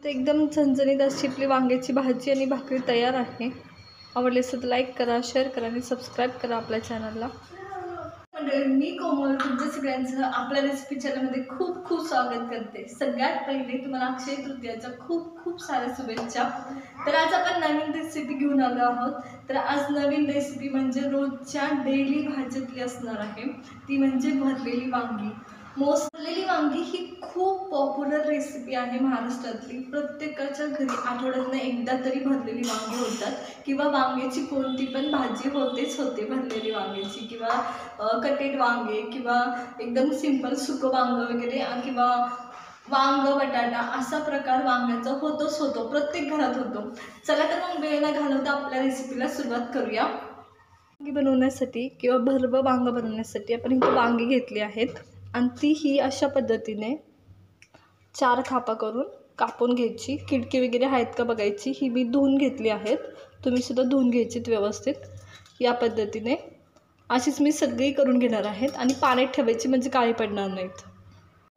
तर एकदम झणझणीत अशी आपली वांग्याची भाजी आणि भाकरी तयार आहे। आवडली असेल तर लाईक करा, शेअर करा आणि सबस्क्राईब करा आपल्या चॅनलला। मंडळी, मी कोमल तुमच्या सगळ्यांचं आपल्या रेसिपी चॅनलमध्ये खूप खूप स्वागत करते। सगळ्यात पहिले तुम्हाला अक्षय तृतीयाच्या खूप खूप साऱ्या शुभेच्छा। तर आज आपण नवीन रेसिपी घेऊन आलो आहोत। तर आज नवीन रेसिपी म्हणजे रोजच्या डेली भाजीतली असणार आहे, ती म्हणजे भरलेली वांगी। भरलेली वांगी ही खूप पॉप्युलर रेसिपी आहे महाराष्ट्रातली। प्रत्येकाच्या घरी आठवड्यातून एकदा तरी भरलेली वांगी होतात किंवा वांग्याची कोणती पण भाजी होते भरलेली वांग्याची, किंवा कटेट वांगे किंवा एकदम सिंपल सुकं वांग वगैरे किंवा वांग बटाटा असा प्रकार वांग्याचा होतो, प्रत्येक घरात होतो। चला तर मग वेळ न घालवता आपल्या रेसिपीला सुरुवात करूया। वांगी बनवण्यासाठी किंवा भरवं वांग बनवण्यासाठी आपण इथे वांगी घेतली आहेत आणि ती ही अशा पद्धतीने 4 खापा करून कापून घ्यायची। किडकी वगैरे आहेत का बघायची। ही मी धुवून घेतली आहेत, तुम्ही सुद्धा धुवून घ्यायचीत व्यवस्थित। या पद्धतीने अशीच मी सगळी करून घेणार आहेत आणि पाण्यात ठेवायची म्हणजे काळी पडणार नाहीत।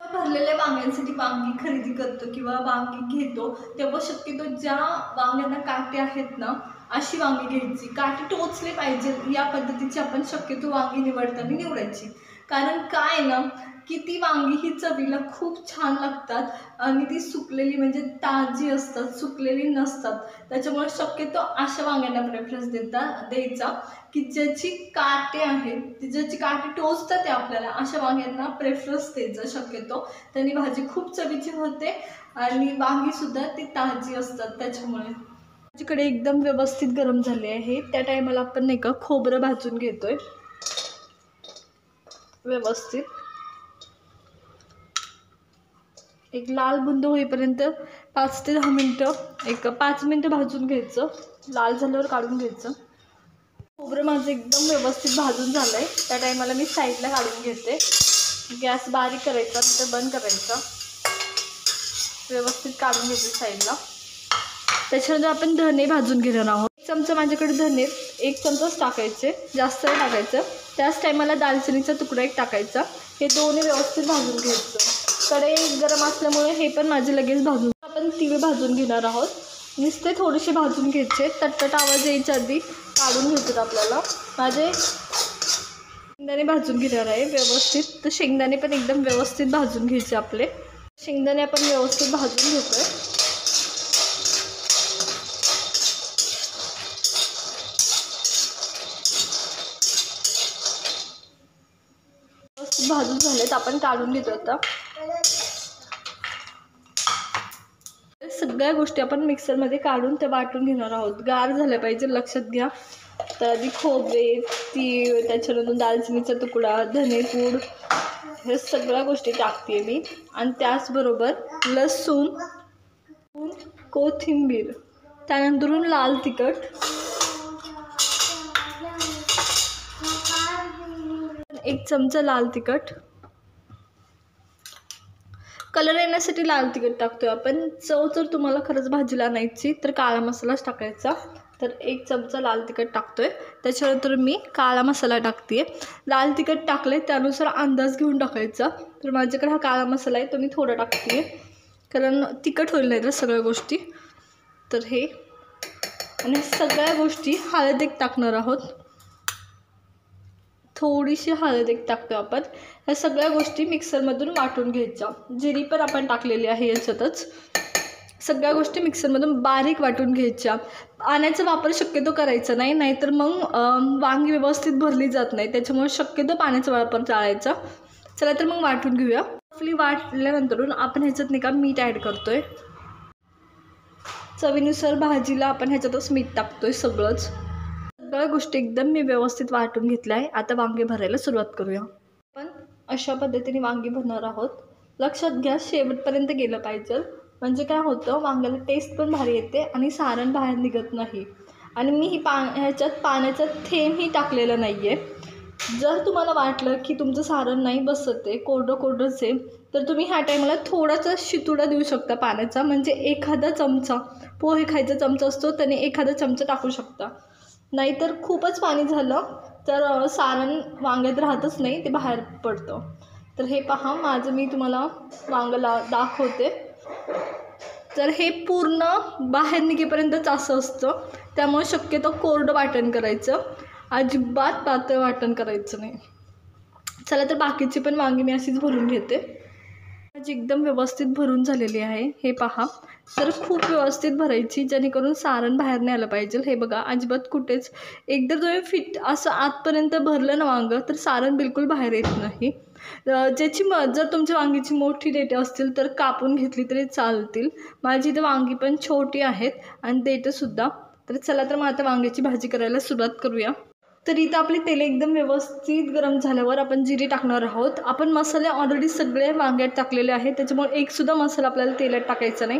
भरलेल्या वांग्यांसाठी वांगी खरेदी करतो किंवा वांगी घेतो तेव्हा शक्यतो ज्या वांग्यांना काटे आहेत ना अशी वांगी घ्यायची। काटे टोचले पाहिजे या पद्धतीची आपण शक्यतो वांगी निवडताना निवडायची। कारण काय ना की ती वांगी ही चवीला खूप छान लागतात आणि ती सुकलेली म्हणजे ताजी असतात, सुकलेली नसतात। त्याच्यामुळे शक्यतो अशा वांग्यांना प्रेफरन्स द्यायचा की ज्याची काटे आहेत, ज्याची काटे टोचतात ते आपल्याला अशा वांग्यांना प्रेफरन्स द्यायचा शक्यतो। त्यांनी भाजी खूप चवीची होते आणि वांगी सुद्धा ती ताजी असतात। त्याच्यामुळे भाजीकडे एकदम व्यवस्थित गरम झाले आहे त्या टायमाला आपण नाही का खोबरं भाजून घेतोय व्यवस्थित। एक लाल बुंद होईपर्यंत 5 ते 10 मिनटं, 5 मिनटं भाजून घ्यायचं। लाल झाल्यावर काढून घ्यायचं। खोबरं माझं एकदम व्यवस्थित भाजून झालंय त्या टायमाला मी साईडला काढून घेते। गॅस बारीक करायचा, नंतर बंद करायचा, व्यवस्थित काढून घ्यायचं साईडला। त्याच्यानंतर आपण धने भाजून घेणार आहोत। 1 चमचा माझ्याकडे धने, 1 चमचाच टाकायचे, जास्त नाही टाकायचं। त्याच टायमाला दालचिनीचा तुकडा 1 टाकायचा। हे दोन्ही व्यवस्थित भाजून घ्यायचं। कढई गरम असल्यामुळे हे पण माझे लगेच भाजून। आपण तीळ भाजून घेणार आहोत, नुसते थोडेसे भाजून घ्यायचे। तटतट आवाज यायच्या आधी काढून घ्यायचं आपल्याला। माझे शेंगदाणे भाजून घेणार आहे व्यवस्थित, तर शेंगदाणे पण एकदम व्यवस्थित भाजून घ्यायचे आपले। शेंगदाणे आपण व्यवस्थित भाजून घेतोय। भाजून झालेत, आपण काढून घेतो आता। सगळ्या गोष्टी आपण मिक्सरमध्ये काढून ते वाटून घेणार आहोत। गार झाल्या पाहिजे, लक्षात घ्या। तर आधी खोबरे, तीळ, त्याच्यानंतर दालचिनीचा तुकडा, धनेपूड, हे सगळ्या गोष्टी टाकते मी आणि त्याचबरोबर लसूण, कोथिंबीर, त्यानंतरून लाल तिखट, 1 चमचा लाल तिखट, कलर येण्यासाठी लाल तिखट टाकतोय आपण। चव जर तुम्हाला खरंच भाजीला आणायची तर काळा मसालाच टाकायचा। तर 1 चमचा लाल तिखट टाकतोय, त्याच्यानंतर मी काळा मसाला टाकते। लाल तिखट टाकले त्यानुसार अंदाज घेऊन टाकायचा। तर माझ्याकडे हा काळा मसाला आहे तो मी थोडा टाकते, कारण तिखट होईल नाही तर सगळ्या गोष्टी। तर हे आणि सगळ्या गोष्टी हळद 1 टाकणार आहोत, थोडीशी हळद 1 टाकतो आपण। ह्या सगळ्या गोष्टी मिक्सरमधून वाटून घ्यायच्या। जिरी पण आपण टाकलेली आहे याच्यातच। सगळ्या गोष्टी मिक्सरमधून बारीक वाटून घ्यायच्या। पाण्याचा वापर शक्यतो करायचा नाही, नाहीतर मग वांगी व्यवस्थित भरली जात नाही। त्याच्यामुळे शक्यतो पाण्याचा वापर टाळायचा। चला तर मग वाटून घेऊया। आपली वाटल्यानंतर आपण ह्याच्यात नाही का मीठ ॲड करतोय। चवीनुसार भाजीला आपण ह्याच्यातच मीठ टाकतोय सगळ्या गोष्टी एकदम मी व्यवस्थित वाटून घेतल्या आहे। आता वांगे भरायला सुरुवात करूया। आपण अशा पद्धतीने वांगी भरणार आहोत। लक्षात घ्या शेवटपर्यंत गेलं पाहिजे, म्हणजे काय होतं वांग्याला टेस्ट पण भारी येते आणि सारण बाहेर निघत नाही। आणि मी ह्याच्यात पाण्याचा थेंबही टाकलेला नाही आहे। जर तुम्हाला वाटलं की तुमचं सारण नाही बसत आहे, कोरडंच आहे, तर तुम्ही ह्या टायमाला थोडासा शितुडा देऊ शकता पाण्याचा। म्हणजे एखादा चमचा, पोहे खायचा चमचा असतो त्याने एखादा चमचा टाकू शकता। नाहीतर खूपच पाणी झालं तर सारण वांग्यात राहतच नाही, ते बाहेर पडतं। तर हे पहा, माझं मी तुम्हाला वांगला दाखवते। तर हे पूर्ण बाहेर निघेपर्यंतच असं असतं, त्यामुळे शक्यतो कोरडं वाटण करायचं, अजिबात पातळ वाटण करायचं नाही. चला तर बाकीची पण वांगी मी अशीच भरून घेते. भाजी एकदम व्यवस्थित भरून झालेली आहे, हे पहा. तर खूप व्यवस्थित भरायची जेणेकरून सारण बाहेर नाही आलं पाहिजे. हे बघा, अजिबात कुठेच एकदा तुम्ही फिट असं आतपर्यंत भरलं ना वांगं, तर सारण बिलकुल बाहेर येत नाही. जर तुमच्या वांगीची मोठी देठे असतील तर कापून घेतली तरी चालतील. माझी इथं वांगी पण छोटी आहेत आणि देठंसुद्धा. तर चला तर मग आता वांग्याची भाजी करायला सुरुवात करूया. तर इथं आपली तेल एकदम व्यवस्थित गरम झाल्यावर आपण जिरे टाकणार आहोत. आपण मसाले ऑलरेडी सगळे वांग्यात टाकलेले आहेत, त्याच्यामुळे एकसुद्धा मसाला आपल्याला तेलात टाकायचा नाही.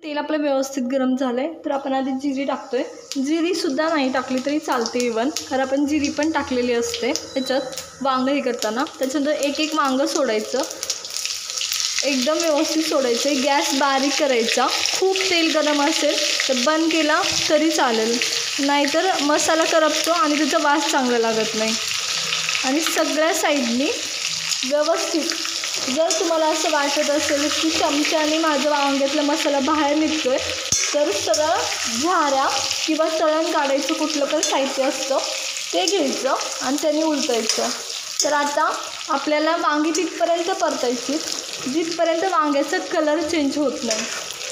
तेल आपलं व्यवस्थित गरम झालं आहे, तर आपण आधी जिरी टाकतो आहे. जिरीसुद्धा नाही टाकली तरी चालते इवन, कारण आपण जिरी पण टाकलेली असते त्याच्यात वांगं हे करताना. त्याच्यानंतर एक एक वांगं सोडायचं, एकदम व्यवस्थित सोडायचं आहे. गॅस बारीक करायचा. खूप तेल गरम असेल तर बंद केला तरी चालेल, नाहीतर मसाला करपतो आणि त्याचा वास चांगला लागत नाही. आणि सगळ्या साईडनी व्यवस्थित, जर तुम्हाला असं वाटत असेल की चमच्याने माझ्या वांग्यातला मसाला बाहेर निघतो आहे, तर सरळ झाऱ्या किंवा तळण काढायचं कुठलं पण साहित्य असतं ते घ्यायचं आणि त्याने उलटायचं. तर आता आपल्याला वांगी तिथपर्यंत परतायची जिथपर्यंत वांग्याचा कलर चेंज होत नाही.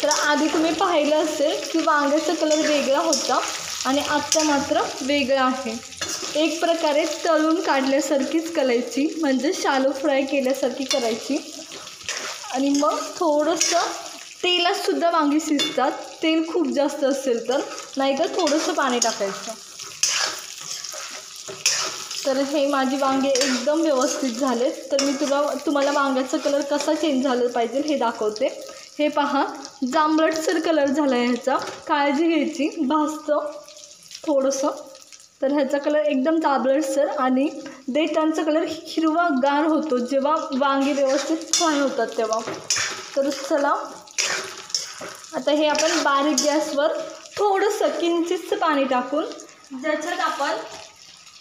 तर आधी तुम्ही पाहिलं असेल की वांग्याचा कलर वेगळा होता आणि आत्ता मात्र वेगळा आहे. एक प्रकारे तळून काढल्यासारखीच करायची, म्हणजे शालो फ्राय केल्यासारखी करायची. आणि मग थोडंसं तेलातसुद्धा वांगी शिजतात, तेल खूप जास्त असेल तर, नाहीतर थोडंसं पाणी टाकायचं. तर हे माझी वांगे एकदम व्यवस्थित झाले. तर मी तुम्हाला वांग्याचा कलर कसा चेंज झाला पाहिजे हे दाखवते. हे पहा, जांभळटसर कलर झाला आहे ह्याचा. काळजी घ्यायची, भाजतं थोडंसं, तर ह्याचा कलर एकदम जांभळटसर. आणि देठांचा कलर हिरवागार होतो जेव्हा वांगी व्यवस्थित फ्राय होतात तेव्हा. तर चला आता हे आपण बारीक गॅसवर थोडंसं किंचितचं पाणी टाकून, ज्याच्यात आपण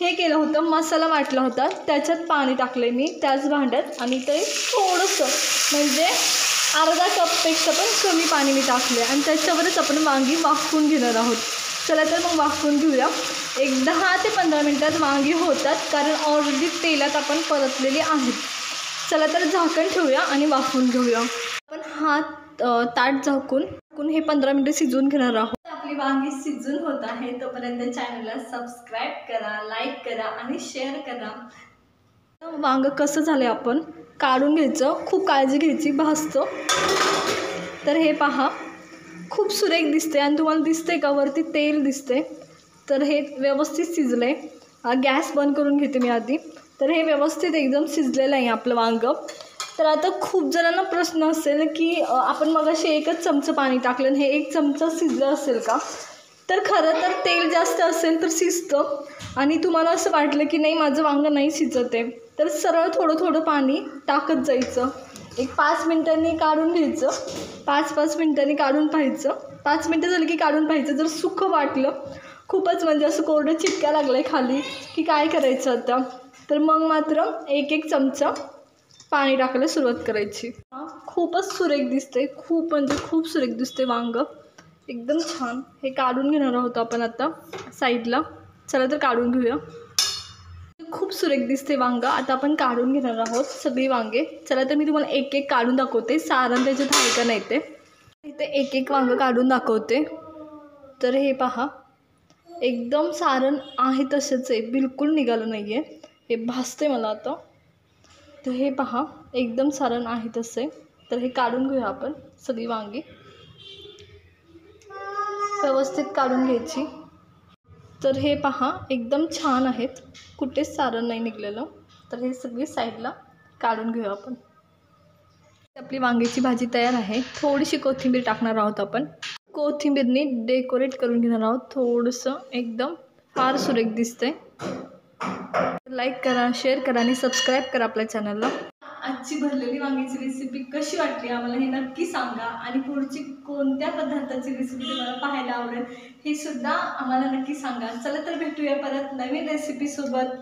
हे केलं होतं मसाला वाटला होता त्याच्यात पाणी टाकलं मी त्याच भांड्यात. आणि ते थोडंसं म्हणजे अर्धा कपपेक्षा पण कमी पाणी मी टाकले आणि त्याच्यावरच आपण वांगी वाफवून घेणार आहोत. चला तर मग वाफवून घेऊया. एक 10 ते 15 मिनटात वांगी होतात, कारण ऑलरेडी तेलात आपण परतलेली आहेत. चला तर झाकण ठेवूया आणि वाफवून घेऊया. आपण ताट झाकून हे 15 मिनटं शिजवून घेणार आहोत. आपली वांगी शिजून होत आहे, तोपर्यंत चॅनलला सबस्क्राईब करा, लाईक करा आणि शेअर करा. वांगं कसं झालं आपण काढून घ्यायचं, खूप काळजी घ्यायची, भाजतं. तर हे पहा, खूप सुरेख दिसते आणि तुम्हाला दिसते का वरती तेल दिसते. तर हे व्यवस्थित शिजलं आहे. गॅस बंद करून घेते मी आधी. तर हे व्यवस्थित एकदम शिजलेलं आहे आपलं वांगं. तर आता खूप जणांना प्रश्न असेल की आपण मगाशी एकच चमचा पाणी टाकलं आणि हे 1 चमचा शिजलं असेल का. तर खरं तर तेल जास्त असेल तर शिजतं. आणि तुम्हाला असं वाटलं की नाही माझं वांगं नाही शिजत आहे, तर सरळ थोडं थोडं पाणी टाकत जायचं. एक 5 मिनिटांनी काढून घ्यायचं, 5-5 मिनिटांनी काढून पाहायचं. 5 मिनटं झाली की काढून पाहायचं. जर सुकं वाटलं, खूपच म्हणजे असं कोरडं चिटका लागलं आहे खाली, की काय करायचं आता, तर मग मात्र 1-1 चमचा पाणी टाकायला सुरुवात करायची. खूपच सुरेख दिसते, खूप म्हणजे खूप सुरेख दिसते वांगं, एकदम छान. हे काढून घेणार आहोत आपण आता साईडला. चला तर काढून घेऊया. खूप सुरेख दिसते वांगं. आता आपण काढून घेणार आहोत सगळी वांगे. चला तर मी तुम्हाला 1-1 काढून दाखवते, सारण त्याच्यात आहे का नाही ते. इथे 1-1 वांगं काढून दाखवते. तर हे पहा, एकदम सारण आहे तसंच आहे, बिलकुल निघालं नाही आहे. हे भासते मला आता. तर हे पहा, एकदम सारण आहे तसं आहे. तर हे काढून घेऊया आपण सगळी वांगी, व्यवस्थित काढून घ्यायची. तर हे पहा, एकदम छान आहेत, कुठेच सारण नाही निघलेलं. तर हे सगळी साईडला काढून घेऊया आपण. आपली वांग्याची भाजी तयार आहे. थोडीशी कोथिंबीर टाकणार आहोत आपण. कोथिंबीरने डेकोरेट करून घेणार आहोत थोडंसं, एकदम फार सुरेख दिसतंय. लाईक करा, शेअर करा आणि सबस्क्राईब करा आपल्या चॅनलला. आजची भरलेली वांग्याची रेसिपी कशी वाटली आम्हाला हे नक्की सांगा. आणि पुढची कोणत्या पदार्थाची रेसिपी तुम्हाला पाहायला आवडेल हे सुद्धा आम्हाला नक्की सांगा. चला तर भेटूया परत नवीन रेसिपीसोबत.